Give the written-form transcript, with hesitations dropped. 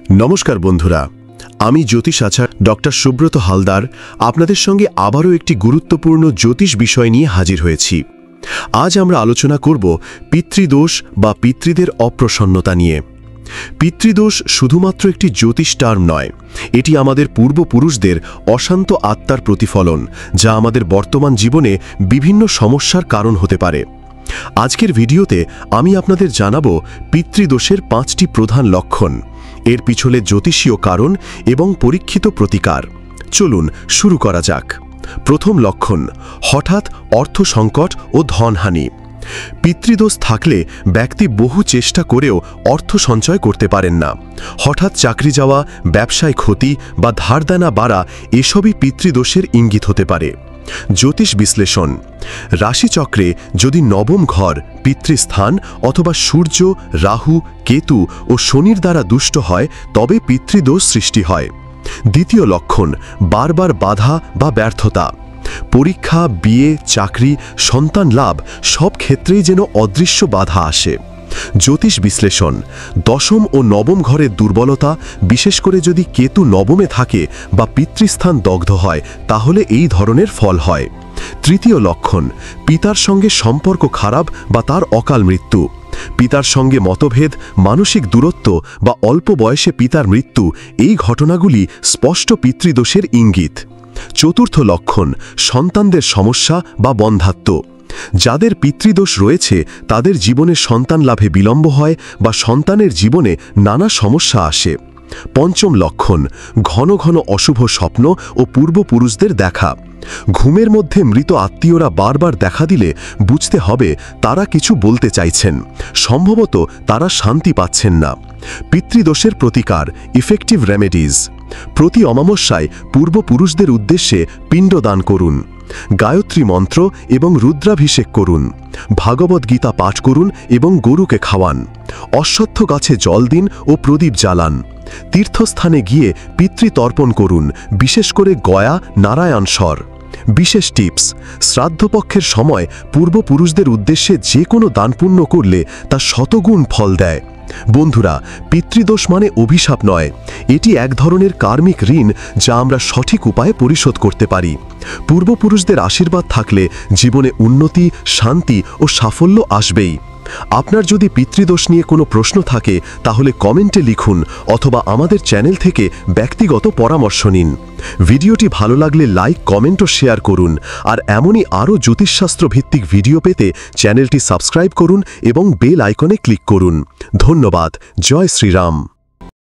নমস্কার বন্ধুরা, আমি জ্যোতিষ আচার্য ডক্টর সুব্রত হালদার আপনাদের সঙ্গে আবারও একটি গুরুত্বপূর্ণ জ্যোতিষ বিষয় নিয়ে হাজির হয়েছি। আজ আমরা আলোচনা করব পিতৃদোষ বা পিতৃদের অপ্রসন্নতা নিয়ে। পিতৃদোষ শুধুমাত্র একটি জ্যোতিষ টার্ম নয়, এটি আমাদের পূর্বপুরুষদের অশান্ত আত্মার প্রতিফলন, যা আমাদের বর্তমান জীবনে বিভিন্ন সমস্যার কারণ হতে পারে। আজকের ভিডিওতে আমি আপনাদের জানাবো পিতৃদোষের 5টি প্রধান লক্ষণ, এর পিছনে জ্যোতিষীয় কারণ এবং পরীক্ষিত প্রতিকার। চলুন শুরু করা যাক। প্রথম লক্ষণ, হঠাৎ অর্থ সংকট ও ধনহানি। পিতৃদোষ থাকলে ব্যক্তি বহু চেষ্টা করেও অর্থ সঞ্চয় করতে পারেন না। হঠাৎ চাকরি যাওয়া, ব্যবসায় ক্ষতি বা ধারদেনা বাড়া এসবই পিতৃদোষের ইঙ্গিত হতে পারে। জ্যোতিষ বিশ্লেষণ: রাশিচক্রে যদি নবম ঘর, পিতৃস্থান অথবা সূর্য, রাহু, কেতু ও শনির দ্বারা দুষ্ট হয়, তবে পিতৃদোষ সৃষ্টি হয়। দ্বিতীয় লক্ষণ, বারবার বাধা বা ব্যর্থতা। পরীক্ষা, বিয়ে, চাকরি, সন্তান লাভ সব ক্ষেত্রেই যেন অদৃশ্য বাধা আসে। জ্যোতিষ বিশ্লেষণ: দশম ও নবম ঘরের দুর্বলতা, বিশেষ করে যদি কেতু নবমে থাকে বা পিতৃস্থান দগ্ধ হয়, তাহলে এই ধরনের ফল হয়। তৃতীয় লক্ষণ, পিতার সঙ্গে সম্পর্ক খারাপ বা তার অকাল মৃত্যু। পিতার সঙ্গে মতভেদ, মানসিক দূরত্ব বা অল্প বয়সে পিতার মৃত্যু, এই ঘটনাগুলি স্পষ্ট পিতৃদোষের ইঙ্গিত। চতুর্থ লক্ষণ, সন্তানদের সমস্যা বা বন্ধ্যাত্ব। যাদের পিতৃদোষ রয়েছে তাদের জীবনে সন্তান লাভে বিলম্ব হয় বা সন্তানের জীবনে নানা সমস্যা আসে। পঞ্চম লক্ষণ, ঘন ঘন অশুভ স্বপ্ন ও পূর্বপুরুষদের দেখা। ঘুমের মধ্যে মৃত আত্মীয়রা বারবার দেখা দিলে বুঝতে হবে তারা কিছু বলতে চাইছেন, সম্ভবত তারা শান্তি পাচ্ছেন না। পিতৃদোষের প্রতিকার, ইফেক্টিভ রেমেডিজ: প্রতি অমাবস্যায় পূর্বপুরুষদের উদ্দেশ্যে পিণ্ডদান করুন, গায়ত্রী মন্ত্র এবং রুদ্রাভিষেক করুন, ভাগবত গীতা পাঠ করুন এবং গরুকে খাওয়ান, অশ্বত্থ গাছে জল দিন ও প্রদীপ জ্বালান। তীর্থস্থানে গিয়ে পিতৃতর্পণ করুন, বিশেষ করে গয়া, নারায়ণস্বর। বিশেষ টিপস: শ্রাদ্ধপক্ষের সময় পূর্বপুরুষদের উদ্দেশ্যে যে কোনো দান পুণ্য করলে তা শতগুণ ফল দেয়। বন্ধুরা, পিতৃদোষ মানে অভিশাপ নয়, এটি এক ধরনের কার্মিক ঋণ যা আমরা সঠিক উপায়ে পরিশোধ করতে পারি। পূর্বপুরুষদের আশীর্বাদ থাকলে জীবনে উন্নতি, শান্তি ও সাফল্য আসবেই। আপনার যদি পিতৃদোষ নিয়ে কোনো প্রশ্ন থাকে তাহলে কমেন্টে লিখুন অথবা আমাদের চ্যানেল থেকে ব্যক্তিগত পরামর্শ নিন। ভিডিওটি ভালো লাগলে লাইক, কমেন্ট ও শেয়ার করুন। আর এমনই আরও জ্যোতিষশাস্ত্র ভিত্তিক ভিডিও পেতে চ্যানেলটি সাবস্ক্রাইব করুন এবং বেল আইকনে ক্লিক করুন। ধন্যবাদ। জয় শ্রীরাম।